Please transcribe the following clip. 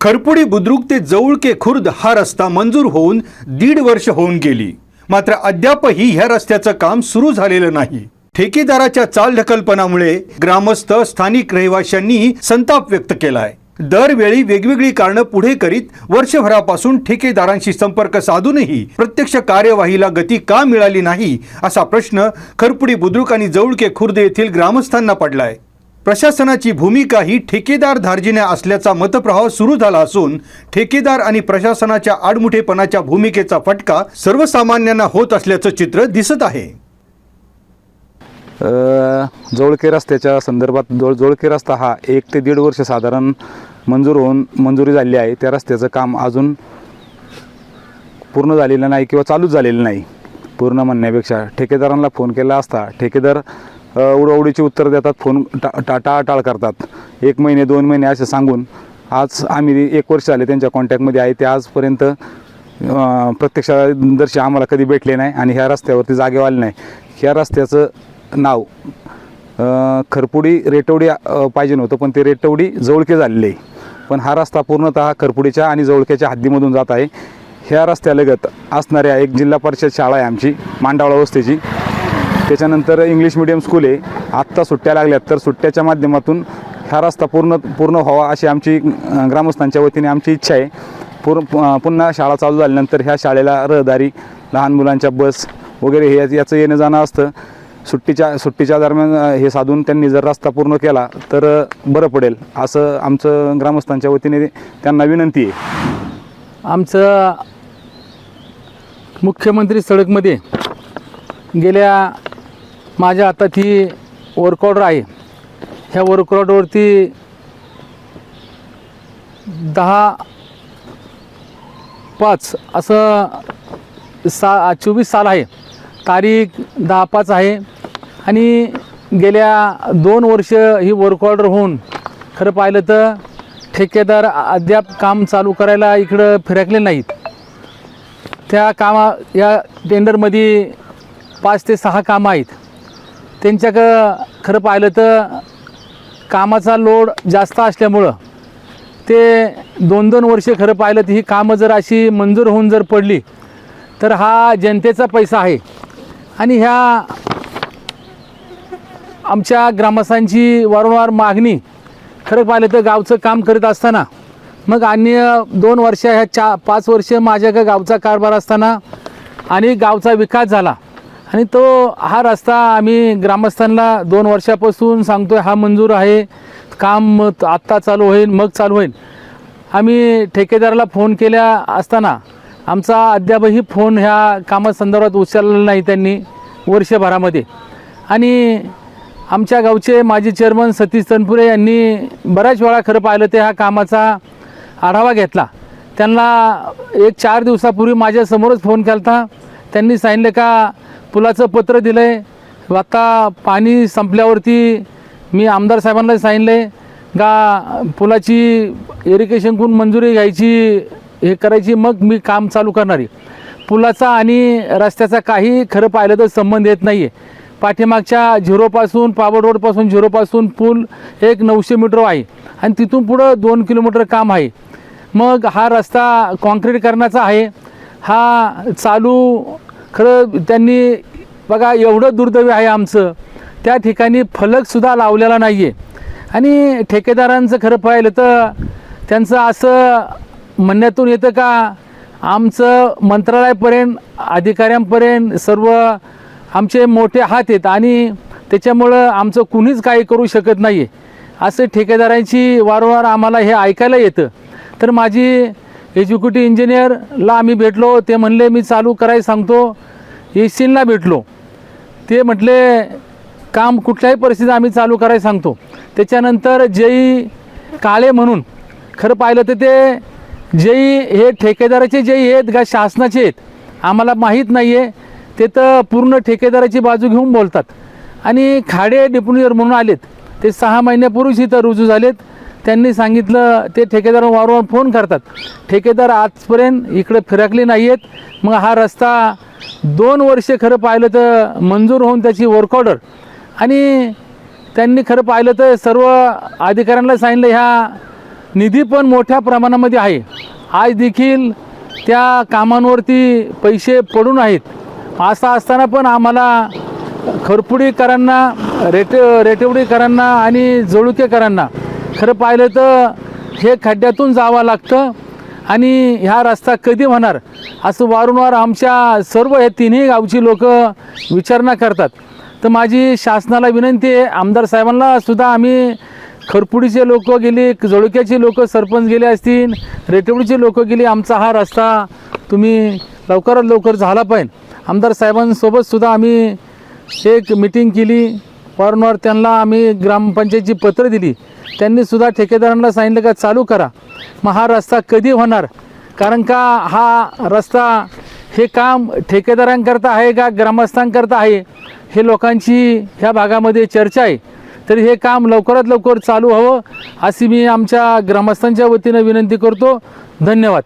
खरपुडी बुद्रुक ते जवळके खुर्द हा रस्ता मंजूर होऊन 1.5 वर्ष होऊन गेली, मात्र अद्यापही ह्या रस्त्याचं काम सुरू झालेलं नाही। ठेकेदाराच्या चालढकलपणामुळे ग्रामस्थ स्थानिक रहिवाशांनी संताप व्यक्त केलाय। दरवेळी वेगवेगळी कारणं पुढे करीत वर्षभरापासून ठेकेदारांशी संपर्क साधूनही प्रत्यक्ष कार्यवाहीला गती का मिळाली नाही, असा प्रश्न खरपुडी बुद्रुक आणि जवळके खुर्द येथील ग्रामस्थांना पडलाय। प्रशासनाची भूमिका ही ठेकेदार धार्जिण्या असल्याचा मतप्रवाह सुरू झाला असून ठेकेदार आणि प्रशासनाच्या आडमुठेपणाच्या भूमिकेचा फटका सर्वसामान्यांना होत असल्याचं चित्र दिसत आहे। जवळके रस्त्याच्या संदर्भात जवळके रस्ता हा 1 ते 1.5 वर्ष साधारण मंजुरी झाली आहे। त्या रस्त्याचं काम अजून पूर्ण झालेलं नाही किंवा चालूच झालेलं नाही। पूर्ण म्हणण्यापेक्षा ठेकेदारांना फोन केला असता ठेकेदार उडवडीची उत्तर देतात, फोन टाळाटाळ करतात। 1 महिने 2 महिने असे सांगून आज आम्ही 1 वर्ष झाले त्यांच्या कॉन्टॅक्टमध्ये आहे। ते आजपर्यंत प्रत्यक्षदर्शी आम्हाला कधी भेटले नाही आणि ह्या रस्त्यावरती जागेवर आले नाही। ह्या रस्त्याचं नाव खरपुडी रेटवडी पाहिजे नव्हतं, पण ते रेटवडी जवळके झालेले आहे। पण हा रस्ता पूर्णतः खरपुडीच्या आणि जवळक्याच्या हद्दीमधून जात आहे। ह्या रस्त्यालगत असणाऱ्या एक जिल्हा परिषद शाळा आहे आमची मांडावळा वस्तीची, त्याच्यानंतर इंग्लिश मीडियम स्कूल आहे। आत्ता सुट्ट्या लागल्यात, तर सुट्ट्याच्या माध्यमातून हा रस्ता पूर्ण व्हावा अशी आमची ग्रामस्थांच्या वतीने आमची इच्छा आहे। पुन्हा शाळा चालू झाल्यानंतर ह्या शाळेला रहदारी, लहान मुलांच्या बस वगैरे याचं येणं जाणं असतं। सुट्टीच्या दरम्यान हे साधून त्यांनी जर रस्ता पूर्ण केला तर बरं पडेल, असं आमचं ग्रामस्थांच्या वतीने त्यांना विनंती आहे। आमचं मुख्यमंत्री सडकमध्ये गेल्या माझ्या हातात ही वर्क ऑर्डर आहे। ह्या वर्क ऑर्डरवरती 10/5 असं 24 साल आहे, तारीख 10/5 आहे आणि गेल्या 2 वर्ष ही वर्क ऑर्डर होऊन खरं पाहिलं तर ठेकेदार अद्याप काम चालू करायला इकडं फिरकले नाहीत। त्या या टेंडरमध्ये 5 ते 6 कामं आहेत। त्यांच्याकडं खरं पाहिलं तर कामाचा लोड जास्त असल्यामुळं ते 2-2 वर्षे खरं पाहिलं तर ही कामं जर अशी मंजूर होऊन जर पडली तर हा जनतेचा पैसा आहे आणि ह्या आमच्या ग्रामस्थांची वारंवार मागणी खरं पाहिलं तर गावचं काम करीत असताना मग अन्य 2 वर्ष ह्या 5 वर्ष माझ्या गावचा कारभार असताना आणि गावचा विकास झाला आणि हा रस्ता आम्ही ग्रामस्थांना 2 वर्षापासून सांगतोय हा मंजूर आहे, काम आत्ता चालू होईल मग चालू होईल। आम्ही ठेकेदाराला फोन केल्या असताना आमचा अद्यापही फोन ह्या कामासंदर्भात उचलला नाही त्यांनी वर्षभरामध्ये। आणि आमच्या गावचे माजी चेअरमन सतीश तनपुरे यांनी बऱ्याच वेळा खरं पाहिलं ते ह्या कामाचा आढावा घेतला। त्यांना 1-4 दिवसापूर्वी माझ्यासमोरच फोन केला। त्यांनी सांगितलं का पुलाचं पत्र दिलं आहे, आता पाणी संपल्यावरती मी आमदार साहेबांना सांगितलं का पुलाची इरिगेशनकडून मंजुरी घ्यायची, हे करायची, मग मी काम चालू करणार आहे। पुलाचा आणि रस्त्याचा काही खरं पाहिलं तर संबंध येत नाही आहे। पाठीमागच्या 0 पावड रोडपासून 0 पूल एक 900 मीटर आहे आणि तिथून पुढं 2 किलोमीटर काम आहे। मग हा रस्ता कॉन्क्रीटीकरणाचा आहे, हा चालू खरं त्यांनी बघा एवढं दुर्दैवी आहे आमचं, त्या ठिकाणी फलकसुद्धा लावलेला नाही आहे। आणि ठेकेदारांचं खरं पाहिलं तर त्यांचं असं म्हणण्यातून येतं का आमचं मंत्रालयापर्यंत अधिकाऱ्यांपर्यंत सर्व आमचे मोठे हात आहेत आणि त्याच्यामुळं आमचं कुणीच काही करू शकत नाही आहे, असं ठेकेदारांची वारंवार आम्हाला हे ऐकायला येतं। तर माझी एक्झिक्युटिव्ह इंजिनियरला आम्ही भेटलो, ते म्हणले मी चालू करायला सांगतो। एसीला भेटलो, ते म्हटले काम कुठल्याही परिस्थितीत आम्ही चालू करायला सांगतो। त्याच्यानंतर जेई काळे म्हणून खरं पाहिलं तर ते जेई हे ठेकेदाराचे जेई आहेत का शासनाचे आहेत आम्हाला माहीत नाही आहे। ते तर पूर्ण ठेकेदाराची बाजू घेऊन बोलतात। आणि खाडे डेप्युटीयर म्हणून आलेत, ते 6 महिन्यापूर्वीच इथं रुजू झालेत। त्यांनी सांगितलं ते ठेकेदार वारंवार फोन करतात, ठेकेदार आजपर्यंत इकडे फिरकले नाही आहेत। मग हा रस्ता 2 वर्षे खरं पाहिलं तर मंजूर होऊन त्याची वर्क ऑर्डर आणि त्यांनी खरं पाहिलं तर सर्व अधिकाऱ्यांना सांगितलं ह्या निधी पण मोठ्या प्रमाणामध्ये आहे. आज देखील त्या कामांवरती पैसे पडून आहेत. असं असताना पण आम्हाला खरपुडीकरांना रेटवडीकरांना आणि जळुकेकरांना खरं पाहिलं तर हे खड्ड्यातून जावं लागतं आणि ह्या रस्ता कधी होणार असं वारंवार आमच्या सर्व हे तिन्ही गावची लोक विचारणा करतात. तर माझी शासनाला विनंती आहे, आमदार साहेबांना सुद्धा आम्ही खरपुडीचे लोक गेले, जळुक्याचे लोक सरपंच गेले असतील, रेटवडीचे लोक गेले, आमचा हा रस्ता तुम्ही लवकरात लवकर झाला पाहिजे. आमदार साहेबांसोबत सुद्धा आम्ही एक मीटिंग केली, वारंवार त्यांना आम्ही ग्रामपंचायतची पत्र दिली. त्यांनी सुद्धा ठेकेदारांना सांगितलं का चालू करा. मग हा रस्ता कधी होणार? कारण का हा रस्ता हे काम ठेकेदारांकरता आहे का ग्रामस्थांकरता आहे हे लोकांची ह्या भागामध्ये चर्चा आहे. तर हे काम लवकरात लवकर चालू व्हावं अशी मी आमच्या ग्रामस्थांच्या वतीनं विनंती करतो. धन्यवाद.